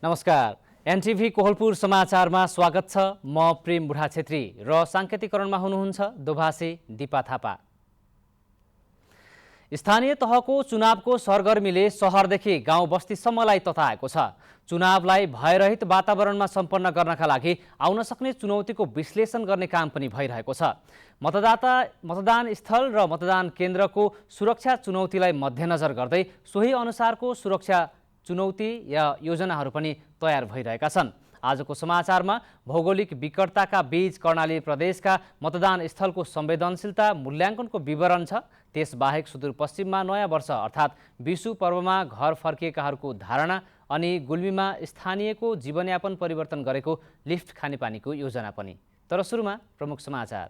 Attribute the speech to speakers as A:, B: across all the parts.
A: नमस्कार। एनटिभी कोहलपुर समाचारमा स्वागत छ। म प्रेम बुढा छेत्री र सांकेतिकरणमा हुनुहुन्छ दोभाषी दिपा थापा। स्थानीय तहको चुनावको सरगर्मीले शहरदेखि गाउँ बस्तीसम्मलाई तताएको छ। चुनावलाई भयरहित वातावरणमा सम्पन्न गर्नका लागि आउन सक्ने चुनौतीको विश्लेषण गर्ने काम पनि भइरहेको छ। मतदान स्थल र मतदान केन्द्रको सुरक्षा चुनौतीलाई मध्यनजर गर्दै सोही अनुसारको सुरक्षा चुनौती या योजनाहरू पनि तयार भइरहेका छन्। आजको समाचारमा भौगोलिक विकटताका बीच कर्णाली प्रदेशका मतदान स्थलको संवेदनशीलता मूल्याङ्कनको विवरण छ। त्यसबाहेक सुदूरपश्चिममा नयाँ वर्ष अर्थात् विशु पर्वमा घर फर्किएकाहरूको धारणा अनि गुल्मीमा स्थानीयको जीवनयापन परिवर्तन गरेको लिफ्ट खानेपानीको योजना पनि। तर सुरुमा प्रमुख समाचार।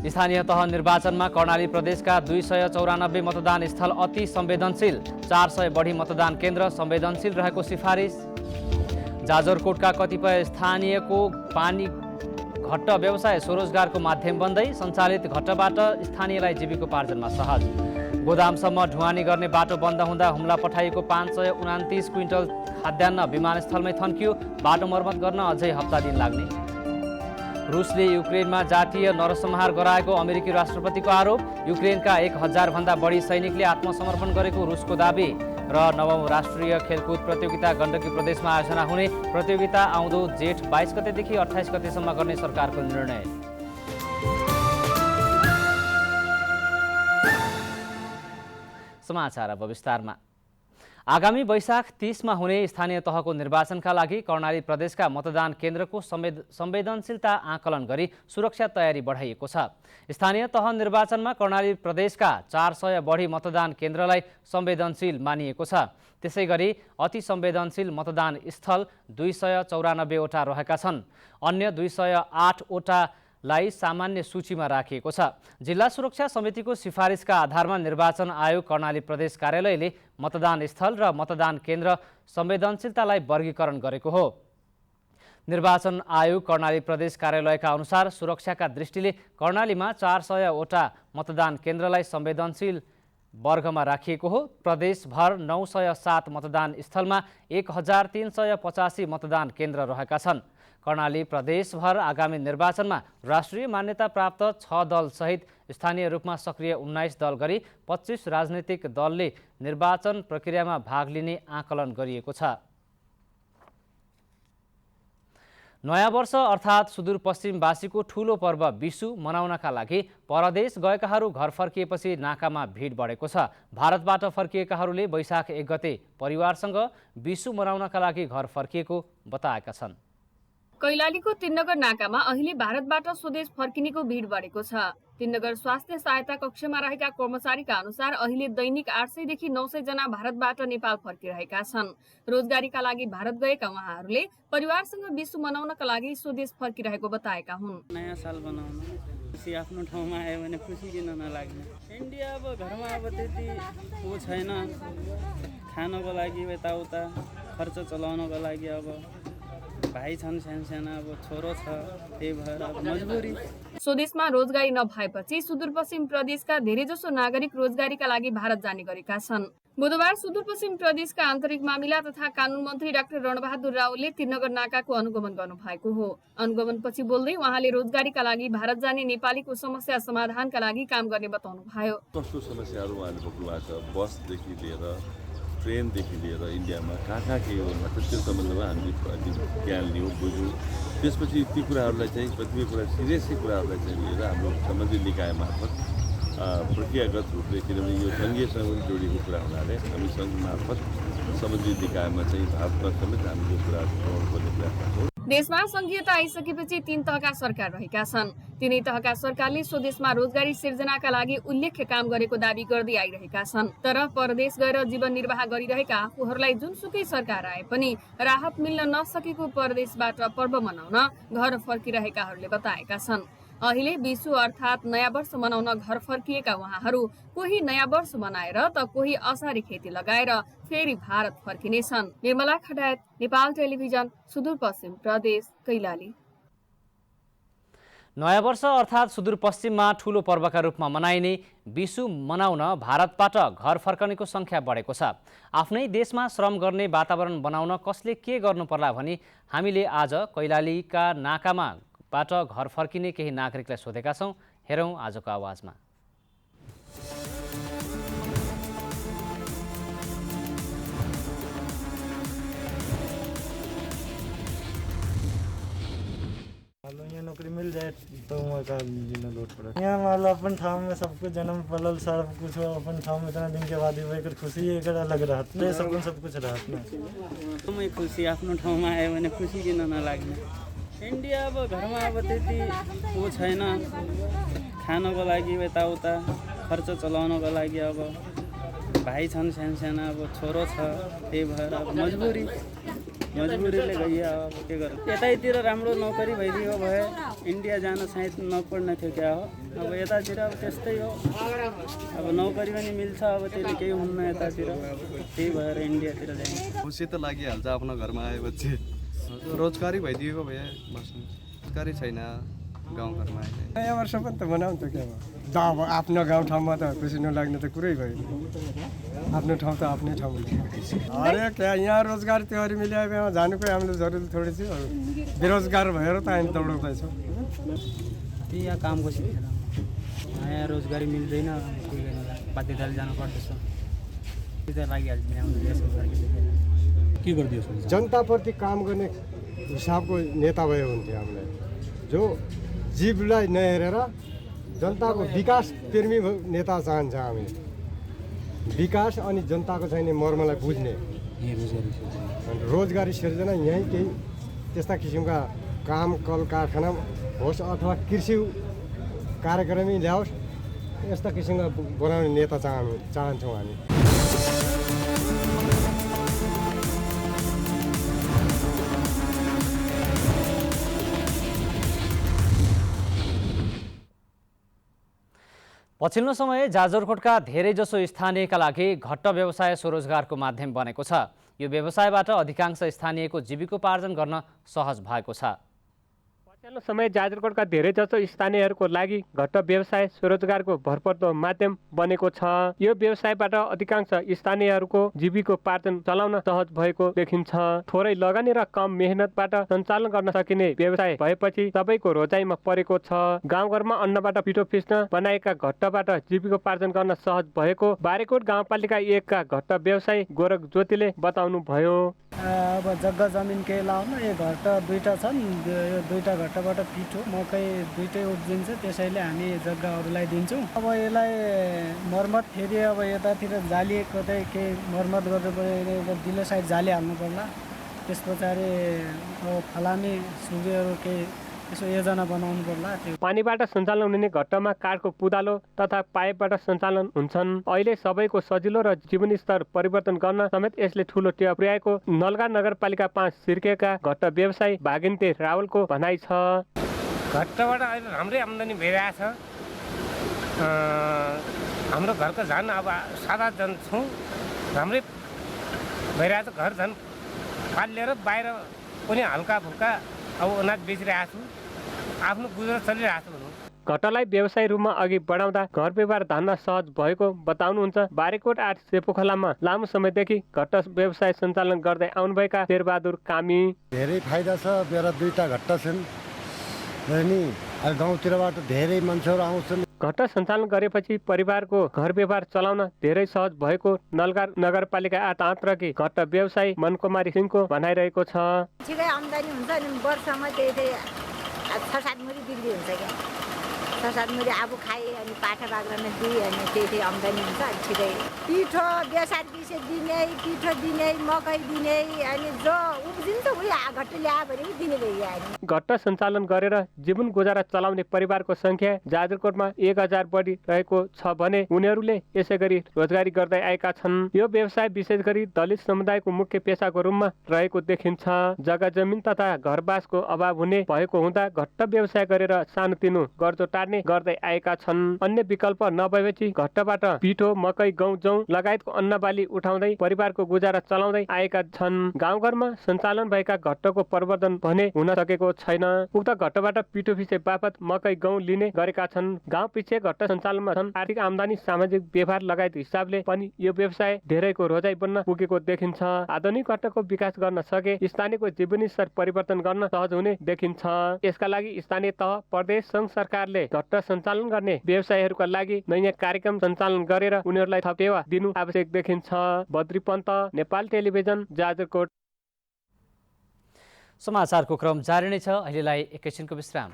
A: स्थानीय तह निर्वाचनमा कर्णाली प्रदेशका 294 मतदान स्थल अति संवेदनशील, 400 बढी मतदान केन्द्र संवेदनशील रहेको सिफारिस। जाजरकोटका कतिपय स्थानीयको पानी घट्ट व्यवसाय स्वरोजगारको माध्यम बन्दै सञ्चालित घट्टबाट स्थानीयलाई जीविकोपार्जनमा सहज। गोदामसम्म ढुवानी गर्ने बाटो बन्द हुँदा हुम्ला पठाइएको 529 क्विन्टल खाद्यान्न विमानस्थलमै थन्कियो। बाटो मर्मत गर्न अझै हप्ता दिन लाग्ने। रुसले युक्रेनमा जातीय नरसंहार गराएको अमेरिकी राष्ट्रपतिको आरोप। युक्रेनका 1000 भन्दा बढी सैनिकले आत्मसमर्पण गरेको रुसको दाबी। र 9औं राष्ट्रिय खेलकुद प्रतियोगिता गण्डकी प्रदेशमा आयोजना हुने। प्रतियोगिता आउँदो जेठ 22 गतेदेखि 28 गतेसम्म गर्ने सरकारको निर्णय। समाचार अब विस्तारमा। आगामी वैशाख 30 मा हुने स्थानीय तहको निर्वाचनका लागि कर्णाली प्रदेशका मतदान केन्द्रको संवेदनशीलता आकलन गरी सुरक्षा तयारी बढाइएको छ। स्थानीय तह निर्वाचनमा कर्णाली प्रदेशका 400 बढी मतदान केन्द्रलाई संवेदनशील मानिएको छ। त्यसैगरी अति संवेदनशील मतदान स्थल 294 वटा रहेका छन्। अन्य 208 वटालाई सामान्य सूचीमा राखिएको छ। जिल्ला सुरक्षा समितिको सिफारिसका आधारमा निर्वाचन आयोग कर्णाली प्रदेश कार्यालयले मतदान स्थल र मतदान केन्द्र संवेदनशीलतालाई वर्गीकरण गरेको हो। निर्वाचन आयोग कर्णाली प्रदेश कार्यालयका अनुसार सुरक्षाका दृष्टिले कर्णालीमा 400 वटा मतदान केन्द्रलाई संवेदनशील वर्गमा राखिएको हो। प्रदेशभर 907 मतदान स्थलमा 1385 मतदान केन्द्र रहेका छन्। कर्णाली प्रदेशभर आगामी निर्वाचनमा राष्ट्रिय मान्यता प्राप्त 6 दलसहित स्थानीय रूपमा सक्रिय 19 दल गरी 25 राजनैतिक दलले निर्वाचन प्रक्रियामा भाग लिने आकलन गरिएको छ। नयाँ वर्ष अर्थात् सुदूरपश्चिमवासीको ठूलो पर्व विशु मनाउनका लागि परदेश गएकाहरू घर फर्किएपछि नाकामा भिड बढेको छ। भारतबाट फर्किएकाहरूले वैशाख 1 गते परिवारसँग विशु मनाउनका लागि घर फर्किएको बताएका छन्।
B: कैलालीको तीननगर नाकामा अहिले भारतबाट स्वदेश फर्किनेको भिड बढेको छ। तीननगर स्वास्थ्य सहायता कक्षमा रहेका कर्मचारीका अनुसार अहिले दैनिक 800 देखि 900 जना भारतबाट नेपाल फर्किरहेका छन्। रोजगारीका लागि भारत गएका उहाँहरूले परिवारसँग विशु मनाउनका लागि स्वदेश फर्किरहेको बताएका हुन्।
C: नयाँ साल बनाउन खुसी आफ्नो ठाउँमा आयो भने खुसी किन नलाग्ने। इन्डिया अब घरमा अब त्यति ऊ छैन, खानको लागि यताउता खर्च चलाउनको लागि अब भाइ छन् सानसाना, अब छोरो छ, त्यही भएर अब मजबुरी।
B: स्वदेशमा रोजगारी नभएपछि सुदूरपश्चिम प्रदेशका धेरैजसो नागरिक रोजगारीका लागि भारत जाने गरेका छन्। बुधबार सुदूरपश्चिम प्रदेशका आन्तरिक मामिला तथा कानून मन्त्री डाक्टर रणबहादुर रावलले तीननगर नाकाको अनुगमन गर्नुभएको हो। अनुगमनपछि बोल्दै उहाँले रोजगारीका लागि भारत जाने नेपालीको समस्या समाधानका लागि काम गर्ने बताउनु भयो।
D: कस्तो समस्याहरू उहाँले बोक्नु भएको छ, बसदेखि लिएर ट्रेनदेखि लिएर इन्डियामा कहाँ के हो त्यो सम्बन्धमा हामीले ज्ञान लियौँ, बुझ्यौँ। त्यसपछि ती कुराहरूलाई चाहिँ कतिपय कुरा सिरियसली कुराहरूलाई चाहिँ लिएर हाम्रो सम्बन्धित निकाय मार्फत प्रक्रियागत रूपले, किनभने यो सङ्घीयसँग पनि जोडिएको कुरा हुनाले हामी सङ्घ मार्फत सम्बन्धित निकायमा चाहिँ भारतमा समेत हामी यो कुरा पुर्याउनु पर्ने प्रयास गर्छौँ।
B: देशमा संघीयता आइसकेपछि 3 तहका सरकार रहेका छन्। तिनै तहका सरकारले स्वदेशमा रोजगारी सिर्जनाका लागि उल्लेख्य काम गरेको दावी गर्दै आइरहेका छन्। तर परदेश गएर जीवन निर्वाह गरिरहेका आफूहरूलाई जुनसुकै सरकार आए पनि राहत मिल्न नसकेको परदेशबाट पर्व मनाउन घर फर्किरहेकाहरूले बताएका छन्। अहिले विशु अर्थात् नयाँ वर्ष मनाउन घर फर्किएका उहाँहरू कोही नयाँ वर्ष मनाएर त कोही असारी खेती लगाएर फेरि भारत फर्किनेछन्। निर्मला खडायत, नेपाल टेलिभिजन, सुदूरपश्चिम प्रदेश, कैलाली।
A: नयाँ वर्ष अर्थात् सुदूरपश्चिममा ठूलो पर्वका रूपमा मनाइने विशु मनाउन भारतबाट घर फर्कनेको संख्या बढेको छ। आफ्नै देशमा श्रम गर्ने वातावरण बनाउन कसले के गर्नु पर्ला भनी हामीले आज कैलालीका नाकामाबाट घर फर्किने केही नागरिकलाई सोधेका छौँ। हेरौँ आजको आवाजमा।
E: यहाँ नौकरी मिल जाए तो मैं का जीना लोड पड़ा। यहाँ मान लो अपन ठाव में सबको जन्म पलल सब कुछ हो, अपन ठाव में इतना दिन के बाद एक खुशी एक अलग रहत नहीं, सब कुछ रहत नहीं।
C: मैं खुसी आफ्नो ठाउँमा आयो भने खुसी किन नलाग्ने। इन्डिया अब घरमा अब त्यति ऊ छैन, खानको लागि यताउता खर्च चलाउनको लागि अब भाइ छन् सानसाना, अब छोरो छ, त्यही भएर अब मजबुरीले गइयो। अब के गर्नु, यतैतिर राम्रो नोकरी भइदियो भए इन्डिया जान सायद नपर्ने थियो क्या हो। अब यतातिर अब त्यस्तै हो, अब नोकरी पनि मिल्छ, अब त्यसले केही हुन्न यतातिर, त्यही भएर इन्डियातिर जाने।
F: खुसी त लागिहाल्छ आफ्नो घरमा आएपछि। रोजगारी भइदिएको भए बस्नु, रोजगारी छैन गाउँघरमा।
G: नयाँ वर्ष पनि त मनाउँछ क्या अब आफ्नो गाउँठाउँमा त खुसी नलाग्ने त कुरै भयो। आफ्नो ठाउँ त आफ्नै ठाउँ हुन्छ। अरे क्या यहाँ रोजगार त्योहारी मिलायो भने जानुको हामीले जरुरी थोरै छ। बेरोजगार भएर त हामी दौडाउँदैछौँ।
C: त्यही यहाँ कामको सिलसिला नयाँ रोजगारी मिल्दैन, बाध्यताले जानु पर्दछ। त्यो त लागिहाल्छ
G: के गरिदियोस् जनताप्रति काम गर्ने हिसाबको नेता भयो हुन्थ्यो हामीलाई, जो जीवलाई नहेरेर जनताको विकास प्रेमी नेता चाहन्छ हामी। विकास अनि जनताको चाहिने मर्मलाई बुझ्ने रोजगारी सिर्जना यहीँ केही त्यस्ता किसिमका काम कल कारखाना होस् अथवा कृषि कार्यक्रमै ल्याओस्, यस्ता किसिमका बनाउने नेता चाहन्छौँ हामी।
A: पछिल्लो समय जाजरकोटका धेरैजसो स्थानीयका लागि घट्ट व्यवसाय स्वरोजगारको माध्यम बनेको छ। यो व्यवसायबाट अधिकांश स्थानीयको जीविकोपार्जन गर्न सहज भएको छ।
H: पछिल्लो समय जाजरकोटका धेरैजसो स्थानीयहरूको लागि घट्ट व्यवसाय स्वरोजगारको भरपर्दो माध्यम बनेको छ। यो व्यवसायबाट अधिकांश स्थानीयहरूको जीविकोपार्जन चलाउन सहज भएको देखिन्छ। थोरै लगानी र कम मेहनतबाट सञ्चालन गर्न सकिने व्यवसाय भएपछि सबैको रोजाइमा परेको छ। गाउँघरमा अन्नबाट पिठो पिस्न बनाएका घट्टबाट जीविकोपार्जन गर्न सहज भएको बारेकोट गाउँपालिका 1 का घट्ट व्यवसायी गोरख ज्योतिले बताउनु भयो।
E: अब जग्गा जमिन केही लाउन यो घट्ट दुईटा छन्, यो दुईटा घट्टबाट पिठो मकै दुईटै उब्जिन्छ, त्यसैले हामी जग्गाहरूलाई दिन्छौँ। अब यसलाई मर्मत फेरि अब यतातिर जाली कतै केही मर्मत गर्नु पऱ्यो, दिलो साइड जाली हाल्नु पर्ला। त्यस पछाडि अब फलामी सुबेहरू केही यसो योजना बनाउनु पर्ला।
H: पानीबाट सञ्चालन हुने घट्टमा काठको पुदालो तथा पाइपबाट सञ्चालन हुन्छन्। अहिले सबैको सजिलो र जीवनस्तर परिवर्तन गर्न समेत यसले ठुलो टेवा पुर्याएको नलगा नगरपालिका 5 सिर्केका घट्ट व्यवसायी भागिन्ते रावलको भनाइ छ।
I: घट्टबाट अहिले राम्रै आम्दानी भइरहेछ। हाम्रो घरको झन् अब 7-8 छौँ, राम्रै भइरहेछ। घर झन् पालिएर बाहिर पनि हल्का फुल्का अब अनाज बेचिरहेको छु, आफ्नो गुजर चलिरहेको छु।
H: घट्टलाई व्यवसाय रूपमा अघि बढाउँदा घर व्यवहार धान्न सहज भएको बताउनुहुन्छ। बारेकोट 8 सेपोखोलामा लामो समयदेखि घट्ट व्यवसाय सञ्चालन गर्दै आउनुभएका शेरबहादुर कामी।
G: धेरै फाइदा छ। मेरा दुईटा घट्ट छन् नि, गाउँतिरबाट धेरै मान्छेहरू आउँछन्।
H: घट्ट सञ्चालन गरेपछि परिवारको घर व्यवहार चलाउन धेरै सहज भएको नलगा नगरपालिका 8 आन्तरकी घट्ट व्यवसायी मनकुमारी सिंहको भनाइरहेको छ।
J: छिटै आम्दानी हुन्छ नि, वर्षमा त्यही 6-7 मुरी बिक्री हुन्छ क्या। 6-7 मुरी आफू खाएँ अनि पाठा बाख्रामा दिएँ अनि त्यही आम्दानी हुन्छ। अनि छिटै पिठो बेसार पिसे दिने, पिठो दिने, मकै दिने, अनि जो उब्जिन्छ उयो घट्ट ल्यायो भने दिने भइहाल्यो।
H: घट्ट सञ्चालन गरेर जीवन गुजारा चलाउने परिवारको सङ्ख्या जाजरकोटमा 1000 बढी रहेको छ भने उनीहरूले यसै गरी रोजगारी गर्दै आएका छन्। यो व्यवसाय विशेष गरी दलित समुदायको मुख्य पेसाको रूपमा रहेको देखिन्छ। जग्गा जमिन तथा घरबासको अभाव हुने भएको हुँदा घट्ट व्यवसाय गरेर सानोतिनो गर्जो टार्ने गर्ने गर्दै आएका छन्। अन्य विकल्प नभएपछि घट्टबाट पिठो, मकै, गहुँ, जौ लगायतको अन्नबाली उठाउँदै परिवारको गुजारा चलाउँदै आएका छन्। गाउँघरमा सञ्चालन भएका घट्टको प्रवर्धन भने हुन सकेको छैन। उक्त घट्टबाट पिठो पिसे बापत मकै, गहुँ लिने गरेका छन्। गाउँ पिछे घट्ट सञ्चालनमा छन्। आर्थिक आम्दानी, सामाजिक व्यवहार लगायत हिसाबले पनि यो व्यवसाय धेरैको रोजाइ बन्न पुगेको देखिन्छ। आधुनिक घट्टको विकास गर्न सके स्थानीयको जीवनी स्तर परिवर्तन गर्न सहज हुने देखिन्छ। यसका लागि स्थानीय तह, प्रदेश, सङ्घ सरकारले घट्ट सञ्चालन गर्ने व्यवसायीहरूका लागि नयाँ कार्यक्रम सञ्चालन गरेर उनीहरूलाई थप टेवा दिनु आवश्यक देखिन्छ। बद्री पन्त, नेपाल टेलिभिजन, जाजरकोट।
A: समाचारको क्रम जारी नै छ। अहिलेलाई एकैछिनको विश्राम।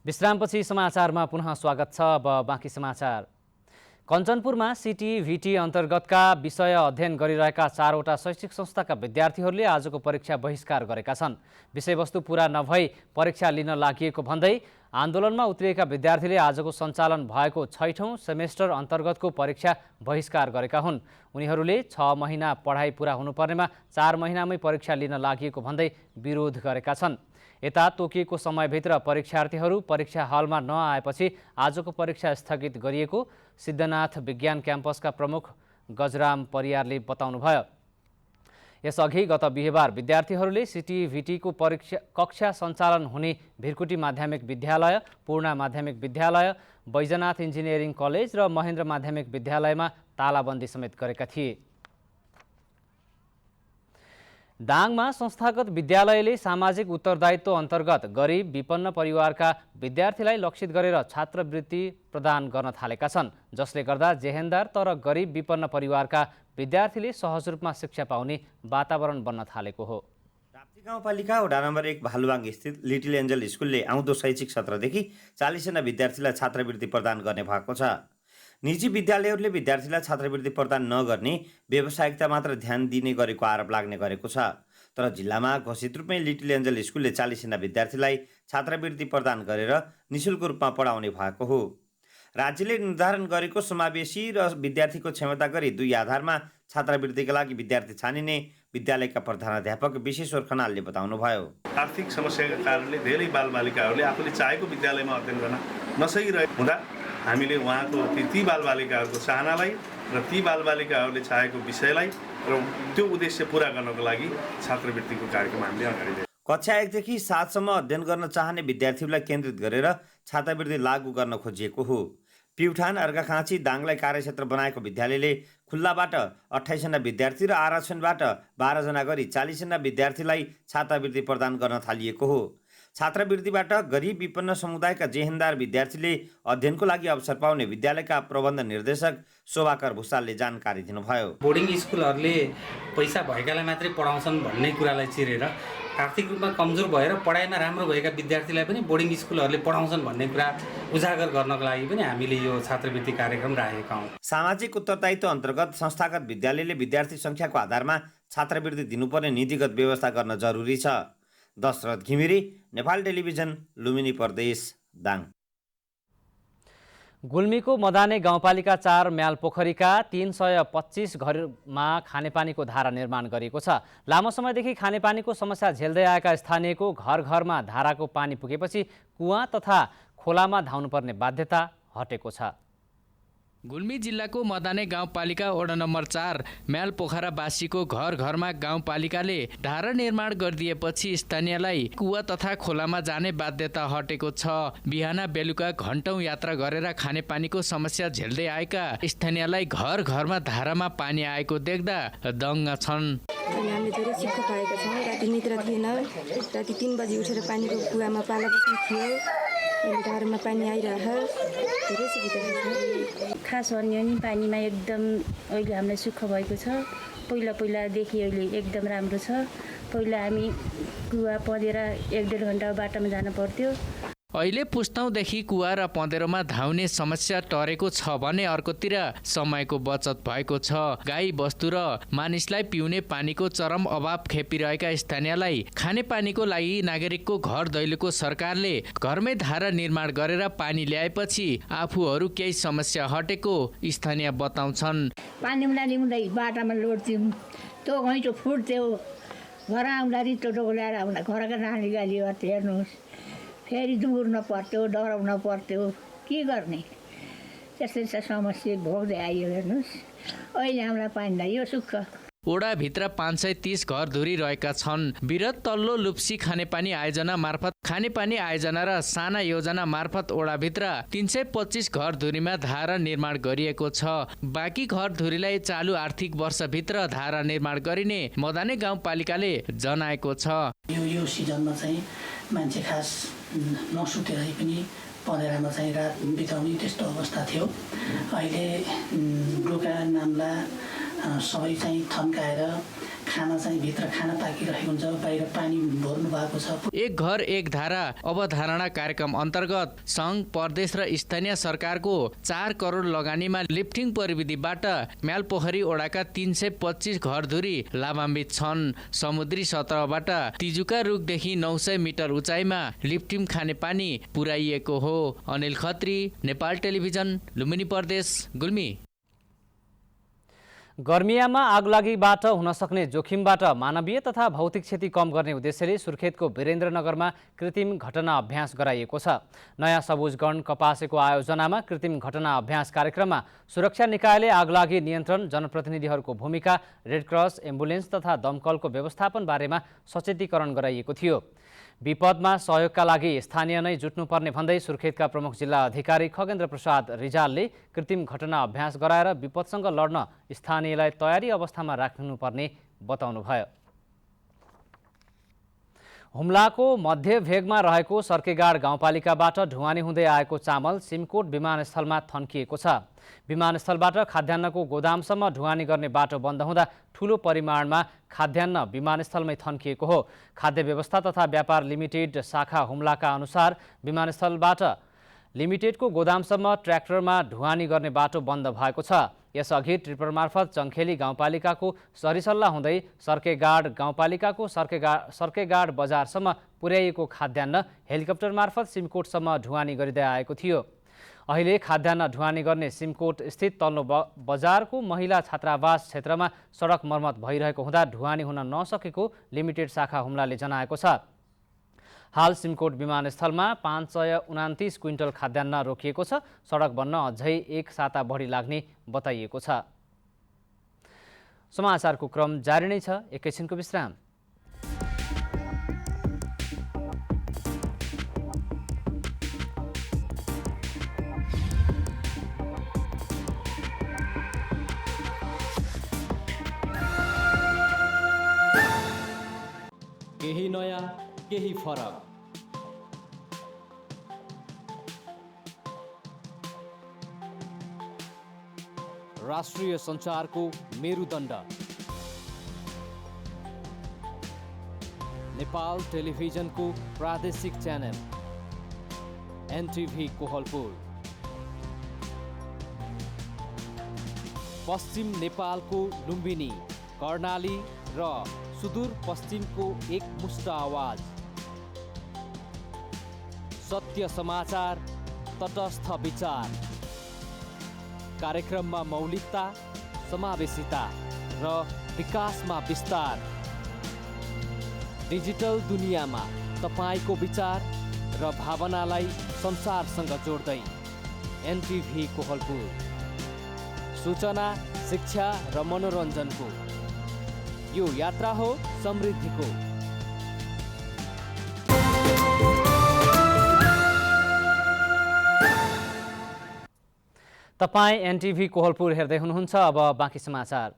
A: विश्रामपछि समाचारमा पुनः स्वागत छ। अब बाँकी समाचार। कञ्चनपुरमा सिटी-भिटी अन्तर्गतका विषय अध्ययन गरिरहेका 4वटा शैक्षिक संस्थाका विद्यार्थीहरूले आजको परीक्षा बहिष्कार गरेका छन्। विषयवस्तु पूरा नभई परीक्षा लिन लागिएको भन्दै आन्दोलनमा उत्रिएका विद्यार्थीले आजको सञ्चालन भएको 6औं सेमेस्टर अन्तर्गतको परीक्षा बहिष्कार गरेका हुन्। उनीहरूले 6 महिना पढाइ पूरा हुनुपर्नेमा 4 महिनामै परीक्षा लिन लागिएको भन्दै विरोध गरेका छन्। यता तोकिएको समयभित्र परीक्षार्थीहरू परीक्षा हलमा नआएपछि आजको परीक्षा स्थगित गरिएको सिद्धनाथ विज्ञान क्याम्पसका प्रमुख गजराम परियारले बताउनुभयो। यसअघि गत बिहीबार विद्यार्थीहरूले सिटी-भिटीको परीक्षा कक्षा सञ्चालन हुने भिरकुटी माध्यमिक विद्यालय, पूर्णा माध्यमिक विद्यालय, बैजनाथ इन्जिनियरिङ कलेज र महेन्द्र माध्यमिक विद्यालयमा तालाबन्दी समेत गरेका थिए। दाङमा संस्थागत विद्यालयले सामाजिक उत्तरदायित्व अन्तर्गत गरिब विपन्न परिवारका विद्यार्थीलाई लक्षित गरेर छात्रवृत्ति प्रदान गर्न थालेका छन्, जसले गर्दा जेहेन्दार तर गरिब विपन्न परिवारका विद्यार्थीले सहज रूपमा शिक्षा पाउने वातावरण बन्न थालेको हो।
K: राप्ती गाउँपालिका वडा नम्बर 1 भालुवाङ स्थित लिटिल एन्जल स्कुलले आउँदो शैक्षिक सत्रदेखि 40 जना विद्यार्थीलाई छात्रवृत्ति प्रदान गर्ने भएको छ। निजी विद्यालयहरूले विद्यार्थीलाई छात्रवृत्ति प्रदान नगर्ने व्यावसायिकता मात्र ध्यान दिने गरेको आरोप लाग्ने गरेको छ। तर जिल्लामा घोषित रूपमै लिटिल एन्जल स्कुलले 40 जना विद्यार्थीलाई छात्रवृत्ति प्रदान गरेर निःशुल्क रूपमा पढाउने भएको हो। राज्यले निर्धारण गरेको समावेशी र विद्यार्थीको क्षमता गरी 2 आधारमा छात्रवृत्तिका लागि विद्यार्थी छानिने विद्यालयका प्रधानाध्यापक विश्वेश्वर खनालले बताउनुभयो।
L: आर्थिक समस्याका कारणले धेरै बालबालिकाहरूले आफूले चाहेको विद्यालयमा अध्ययन गर्न नसकिरहेको हुँदा हामीले उहाँको ती बालबालिकाहरूको चाहनालाई र ती बालबालिकाहरूले चाहेको विषयलाई र त्यो उद्देश्य पूरा गर्नको लागि छात्रवृत्तिको कार्यक्रम हामीले अगाडि ल्यायौँ।
K: कक्षा 1 देखि 7 सम्म अध्ययन गर्न चाहने विद्यार्थीहरूलाई केन्द्रित गरेर छात्रवृत्ति लागू गर्न खोजिएको हो। प्युठान, अर्घाखाँची, दाङलाई कार्यक्षेत्र बनाएको विद्यालयले खुल्लाबाट 28 जना विद्यार्थी र आरक्षणबाट 12 जना गरी 40 जना विद्यार्थीलाई छात्रवृत्ति प्रदान गर्न थालिएको हो। छात्रवृत्तिबाट गरिब विपन्न समुदायका जेहेन्दार विद्यार्थीले अध्ययनको लागि अवसर पाउने विद्यालयका प्रबन्ध निर्देशक शोभाकर भुसालले जानकारी दिनुभयो।
M: बोर्डिङ स्कुलहरूले पैसा भएकालाई मात्रै पढाउँछन् भन्ने कुरालाई चिरेर आर्थिक रूपमा कमजोर भएर पढाइमा राम्रो भएका विद्यार्थीलाई पनि बोर्डिङ स्कुलहरूले पढाउँछन् भन्ने कुरा उजागर गर्नको लागि पनि हामीले यो छात्रवृत्ति कार्यक्रम राखेका हौँ।
K: सामाजिक उत्तरदायित्व अन्तर्गत संस्थागत विद्यालयले विद्यार्थी सङ्ख्याको आधारमा छात्रवृत्ति दिनुपर्ने नीतिगत व्यवस्था गर्न जरुरी छ। दशरथ घिमिरे, नेपाल टेलिभिजन, लुम्बिनी प्रदेश, दाङ।
A: गुल्मीको मदाने गाउँपालिका 4 म्याल पोखरीका 325 घरमा खानेपानीको धारा निर्माण गरिएको छ। लामो समयदेखि खानेपानीको समस्या झेल्दै आएका स्थानीयको घर घरमा धाराको पानी पुगेपछि कुवा तथा खोलामा धाउनुपर्ने बाध्यता हटेको छ।
N: गुल्मी जिल्लाको मदाने गाउँपालिका वडा नम्बर 4 म्याल पोखरावासीको घर घरमा गाउँपालिकाले धारा निर्माण गरिदिएपछि स्थानीयलाई कुवा तथा खोलामा जाने बाध्यता हटेको छ। बिहान बेलुका घण्टौं यात्रा गरेर खानेपानीको समस्या झेल्दै आएका स्थानीयलाई घर घरमा धारामा पानी आएको देख्दा दङ्ग छन्।
O: हामीले धेरै सुख पाएका छौँ। राति निद्रा थिएन। राति 3 बजी उठेर पानीको कुवामा पाला बस्नु थियो। धारामा पानी आइरह धेरै सुविधा छ।
P: खास भन्यो नि पानीमा एकदम अहिले हामीलाई सुख भएको छ। पहिलादेखि अहिले एकदम राम्रो छ। पहिला हामी कुवा पँधेर 1-1.5 घण्टा बाटोमा जान पर्थ्यो।
N: अहिले पुस्तौँदेखि कुवा र पँधेरोमा धाउने समस्या टरेको छ भने अर्कोतिर समयको बचत भएको छ। गाई बस्तु र मानिसलाई पिउने पानीको चरम अभाव खेपिरहेका स्थानीयलाई खानेपानीको लागि नागरिकको घर दैलोको सरकारले घरमै धारा निर्माण गरेर पानी ल्याएपछि आफूहरू केही समस्या हटेको स्थानीय बताउँछन्।
Q: पानी ल्याउँदै बाटामा लोड्थ्यौँ, त्यो घैँचो फुट्थ्यो। घर आउँदा रित्तो डोको ल्याएर आउँदा घरका नानी गाली गर्थ्यो। हेर्नुहोस्, फेरि दुर्न पर्थ्यो, डराउन पर्थ्यो, के गर्ने? त्यस्तै समस्या भोग्दै आइयो। हेर्नुहोस्, अहिले हामीलाई पानी यो सुख।
N: ओडाभित्र 530 घरधुरी रहेका छन्। विरत तल्लो लुप्सी खानेपानी आयोजना मार्फत खानेपानी आयोजना र साना योजना मार्फत ओडाभित्र 325 घरधुरीमा धारा निर्माण गरिएको छ। बाँकी घरधुरीलाई चालु आर्थिक वर्षभित्र धारा निर्माण गरिने मदाने गाउँपालिकाले जनाएको छ।
R: यो सिजनमा चाहिँ मान्छे खास नसुतेरै पनि पँधेरामा चाहिँ रात बिताउने त्यस्तो अवस्था थियो। अहिले डोका नाम्ला सबै चाहिँ थन्काएर खाना चाहिँ भित्र खाना पाकिरहेको हुन्छ, बाहिर पानी भर्नु भएको छ।
N: एक घर एक धारा अवधारणा कार्यक्रम अन्तर्गत सङ्घ, प्रदेश र स्थानीय सरकारको 4 करोड लगानीमा लिफ्टिङ प्रविधिबाट म्यालपोखरी ओडाका 325 घरधुरी लाभान्वित छन्। समुद्री सतहबाट तिजुका रुखदेखि 900 मिटर उचाइमा लिफ्टिङ खानेपानी पुर्याइएको हो। अनिल खत्री, नेपाल टेलिभिजन, लुम्बिनी प्रदेश, गुल्मी।
A: गर्मियामा आगलागीबाट हुन सक्ने जोखिमबाट मानवीय तथा भौतिक क्षति कम गर्ने उद्देश्यले सुर्खेतको वीरेन्द्रनगरमा कृत्रिम घटना अभ्यास गराइएको छ। नयाँ सबुज गण कपासेको आयोजनामा कृत्रिम घटना अभ्यास कार्यक्रममा सुरक्षा निकायले आगलागी नियन्त्रण, जनप्रतिनिधिहरूको भूमिका, रेडक्रस, एम्बुलेन्स तथा दमकलको व्यवस्थापन बारेमा सचेतीकरण गराइएको थियो। विपदमा सहयोगका लागि स्थानीय नै जुट्नुपर्ने भन्दै सुर्खेतका प्रमुख जिल्ला अधिकारी खगेन्द्र प्रसाद रिजालले कृत्रिम घटना अभ्यास गराएर विपदसँग लड्न स्थानीयलाई तयारी अवस्थामा राख्नुपर्ने बताउनुभयो। हुम्लाको मध्य भेगमा रहेको सर्केगाड गाउँपालिकाबाट ढुवानी हुँदै आएको चामल सिमकोट विमानस्थलमा थन्किएको छ। विमानस्थलबाट खाद्यान्नको गोदामसम्म ढुवानी गर्ने बाटो बन्द हुँदा ठूलो परिमाणमा खाद्यान्न विमानस्थलमै थन्किएको हो। खाद्य व्यवस्था तथा व्यापार लिमिटेड शाखा हुम्लाका अनुसार विमानस्थलबाट लिमिटेडको गोदामसम्म ट्र्याक्टरमा ढुवानी गर्ने बाटो बन्द भएको छ। यसअघि ट्रिपर मार्फत चङ्खेली गाउँपालिकाको सरिसल्ला हुँदै सर्केगाड गाउँपालिकाको सर्केगाड बजारसम्म पुर्याइएको खाद्यान्न हेलिकप्टर मार्फत सिमकोटसम्म ढुवानी गरिँदै आएको थियो। अहिले खाद्यान्न ढुवानी गर्ने सिमकोट स्थित तल्लो बजारको महिला छात्रावास क्षेत्रमा सडक मर्मत भइरहेको हुँदा ढुवानी हुन नसकेको लिमिटेड शाखा हुम्लाले जनाएको छ। हाल सिमकोट विमानस्थलमा 529 क्विन्टल खाद्यान्न रोकिएको छ। सडक बन्न अझै 1 साता बढी लाग्ने बताइएको छ। समाचारको क्रम जारी नै छ, एकैछिनको विश्राम।
S: केही नयाँ, केही फरक। राष्ट्रिय सञ्चारको मेरुदण्ड नेपाल टेलिभिजनको प्रादेशिक च्यानल एनटिभी कोहलपुर, पश्चिम नेपालको लुम्बिनी, कर्णाली र सुदूर पश्चिमको एकमुष्ट आवाज, सत्य समाचार, तटस्थ विचार, कार्यक्रममा मौलिकता, समावेशिता र विकासमा विस्तार। डिजिटल दुनियाँमा तपाईको विचार र भावनालाई संसारसँग जोड्दै एनटिभी कोहलपुर। सूचना, शिक्षा र मनोरञ्जनको यो यात्रा हो समृद्धिको। तपाईँ एनटिभी कोहलपुर हेर्दै हुनुहुन्छ। अब बाँकी समाचार।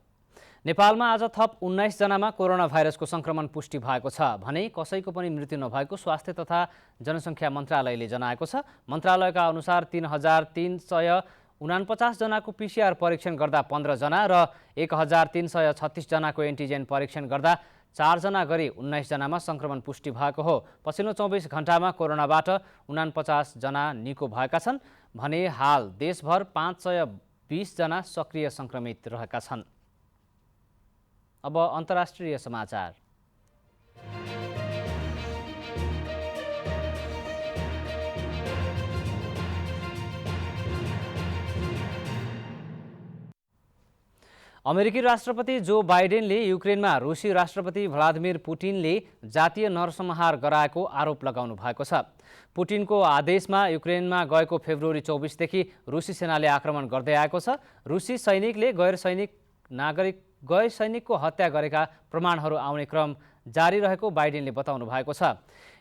S: नेपालमा आज थप 19 जनामा कोरोना भाइरसको संक्रमण पुष्टि भएको छ भने कसैको पनि मृत्यु नभएको स्वास्थ्य तथा जनसङ्ख्या मन्त्रालयले जनाएको छ। मन्त्रालयका अनुसार 3349 जनाको पिसिआर परीक्षण गर्दा 15 जना र 1336 जनाको एन्टिजेन परीक्षण गर्दा 4 जना गरी 19 जनामा संक्रमण पुष्टि भएको हो। पछिल्लो 24 घण्टामा कोरोनाबाट 49 जना निको भएका छन् भने हाल देशभर 520 जना सक्रिय संक्रमित रहेका छन्। अब अन्तर्राष्ट्रिय समाचार। अमेरिकी राष्ट्रपति जो बाइडेनले युक्रेनमा रुसी राष्ट्रपति भ्लादिमिर पुटिनले जातीय नरसंहार गराएको आरोप लगाउनु भएको छ। पुटिनको आदेशमा युक्रेनमा गएको फेब्रुअरी 24 देखि रुसी सेनाले आक्रमण गर्दै आएको छ। रुसी सैनिकले गैर सैनिकको हत्या गरेका प्रमाणहरू आउने क्रम जारी रहेको बाइडेनले बताउनु भएको छ।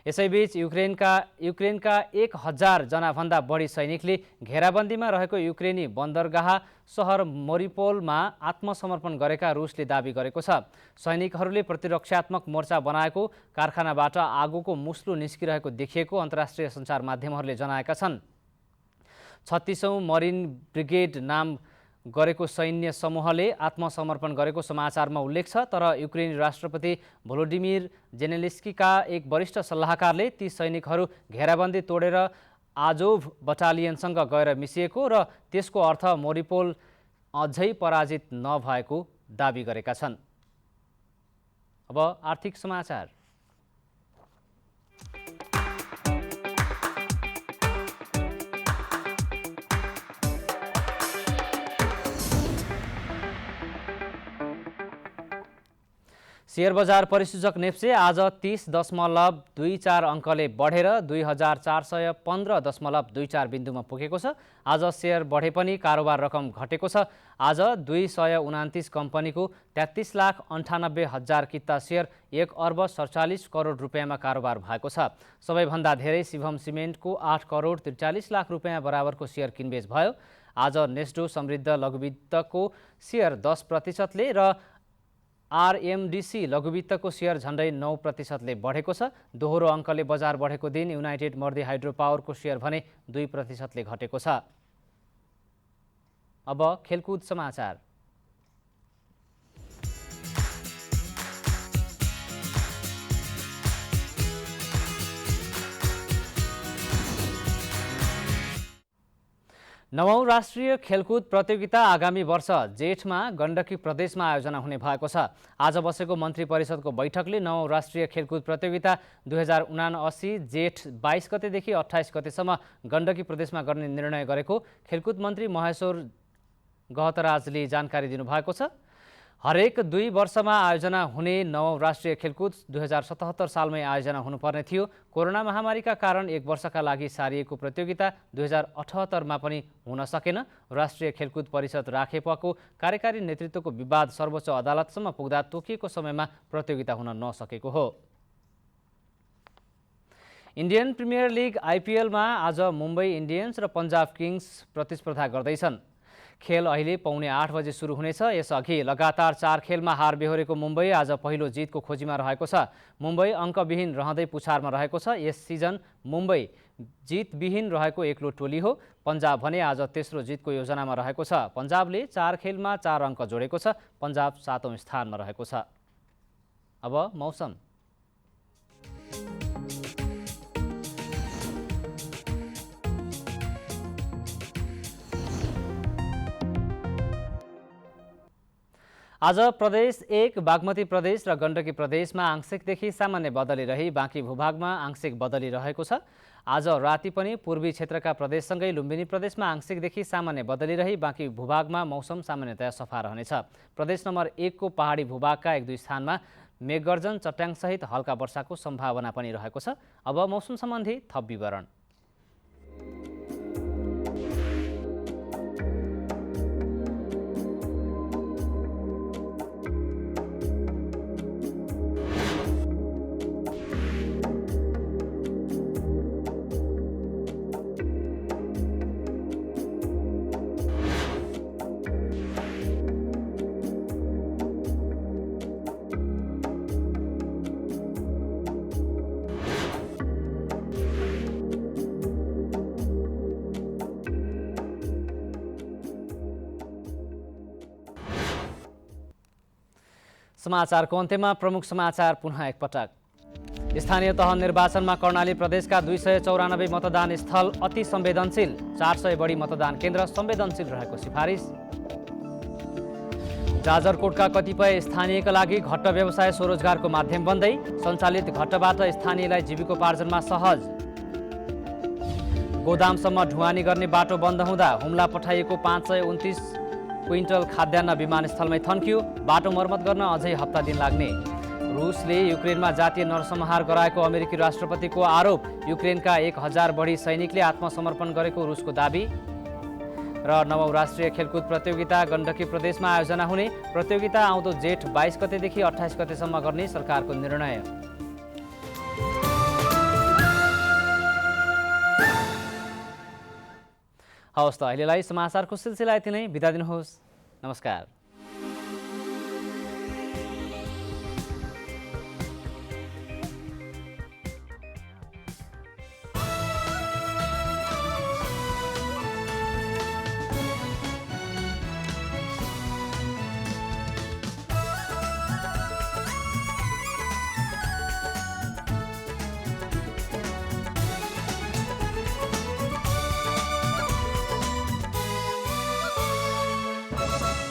S: यसैबीच युक्रेनका 1000 जनाभन्दा बढी सैनिकले घेराबन्दीमा रहेको युक्रेनी बन्दरगाह सहर मरिपोलमा आत्मसमर्पण गरेका रुसले दाबी गरेको छ। सैनिकहरूले प्रतिरक्षात्मक मोर्चा बनाएको कारखानाबाट आगोको मुस्लो निस्किरहेको देखिएको अन्तर्राष्ट्रिय सञ्चार माध्यमहरूले जनाएका छन्। 36औं मरिन ब्रिगेड नाम गरेको सैन्य समूहले आत्मसमर्पण गरेको समाचारमा उल्लेख छ। तर युक्रेनी राष्ट्रपति भोलोडिमिर जेलेन्स्कीका एक वरिष्ठ सल्लाहकारले ती सैनिकहरू घेराबन्दी तोडेर आजोभ बटालियनसँग गएर मिसिएको र त्यसको अर्थ मरिपोल अझै पराजित नभएको दाबी गरेका छन्। अब आर्थिक समाचार। शेयर बजार परिसूचक नेप्से आज 30.24 अङ्कले बढेर 2415.24 बिन्दुमा पुगेको छ। आज शेयर बढे पनि कारोबार रकम घटेको छ। आज 229 कम्पनीको 33,98,000 किता शेयर 1 अर्ब 47 करोड रुपियाँमा कारोबार भएको छ। सबैभन्दा धेरै शिवम सिमेन्टको 8 करोड 43 लाख रुपियाँ बराबरको शेयर किनबेच भयो। आज नेस्डो समृद्ध लघुवित्तको शेयर 10%ले र आरएमडीसी लघुवित्तको शेयर झन्डै 9%ले बढेको छ। दोहोरो अङ्कले बजार बढेको दिन युनाइटेड मर्दी हाइड्रो पावरको शेयर भने 2%ले घटेको छ। अब खेलकुद समाचार। नवौं राष्ट्रिय खेलकुद प्रतियोगिता आगामी वर्ष जेठमा गण्डकी प्रदेशमा आयोजना हुने भएको छ। आज बसेको मन्त्री परिषदको बैठकले नवौं राष्ट्रिय खेलकुद प्रतियोगिता 2079 जेठ 22 गतेदेखि 28 गतेसम्म गण्डकी प्रदेशमा गर्ने निर्णय गरेको खेलकुद मन्त्री महेश्वर गहतराजले जानकारी दिनुभएको छ। हरेक 2 वर्षमा आयोजना हुने नवौं राष्ट्रिय खेलकुद 2077 सालमै आयोजना हुनुपर्ने थियो। कोरोना महामारीका कारण 1 वर्षका लागि सारिएको प्रतियोगिता 2078मा पनि हुन सकेन। राष्ट्रिय खेलकुद परिषद राखेपको कार्यकारी नेतृत्वको विवाद सर्वोच्च अदालतसम्म पुग्दा तोकिएको समयमा प्रतियोगिता हुन नसकेको हो। इन्डियन प्रिमियर लिग आइपिएलमा आज मुम्बई इन्डियन्स र पन्जाब किङ्स प्रतिस्पर्धा गर्दैछन्। खेल अहिले 7:45 बजे सुरु हुनेछ। यसअघि लगातार 4 खेलमा हार बेहोरेको मुम्बई आज पहिलो जितको खोजीमा रहेको छ। मुम्बई अङ्कविहीन रहँदै पुछारमा रहेको छ। यस सिजन मुम्बई जितविहीन रहेको एक्लो टोली हो। पन्जाब भने आज तेस्रो जितको योजनामा रहेको छ। पन्जाबले 4 खेलमा 4 अङ्क जोडेको छ। पन्जाब 7औं स्थानमा रहेको छ। अब मौसम।
A: आज प्रदेश 1 बागमती प्रदेश र गण्डकी प्रदेशमा आंशिकदेखि सामान्य बदली रही बाँकी भूभागमा आंशिक बदली रहेको छ। आज राति पनि पूर्वी क्षेत्रका प्रदेशसँगै लुम्बिनी प्रदेशमा आंशिकदेखि सामान्य बदली रही बाँकी भूभागमा मौसम सामान्यतया सफा रहनेछ। प्रदेश नम्बर 1 को पहाडी भूभागका 1-2 स्थानमा मेघगर्जन चट्याङसहित हल्का वर्षाको सम्भावना पनि रहेको छ। अब मौसम सम्बन्धी थप विवरण। समाचारको अन्त्यमा प्रमुख समाचार पुनः एकपटक। स्थानीय तह निर्वाचनमा कर्णाली प्रदेशका 294 मतदान स्थल अति संवेदनशील, 400 बढी मतदान केन्द्र संवेदनशील रहेको सिफारिस। जाजरकोटका कतिपय स्थानीयका लागि घट्ट व्यवसाय स्वरोजगारको माध्यम बन्दै, सञ्चालित घट्टबाट स्थानीयलाई जीविकोपार्जनमा सहज। गोदामसम्म ढुवानी गर्ने बाटो बन्द हुँदा हुम्ला पठाइएको 529 क्विन्टल खाद्यान्न विमानस्थलमै थन्कियो। बाटो मर्मत गर्न अझै हप्ता दिन लाग्ने। रुसले युक्रेनमा जातीय नरसंहार गराएको अमेरिकी राष्ट्रपतिको आरोप। युक्रेनका 1000 बढी सैनिकले आत्मसमर्पण गरेको रुसको दाबी। र 9औं राष्ट्रिय खेलकुद प्रतियोगिता गण्डकी प्रदेशमा आयोजना हुने। प्रतियोगिता आउँदो जेठ 22 गतेदेखि 28 गतेसम्म गर्ने सरकारको निर्णय। हवस् त अहिलेलाई समाचारको सिलसिला यति नै। बिदा दिनुहोस्। नमस्कार।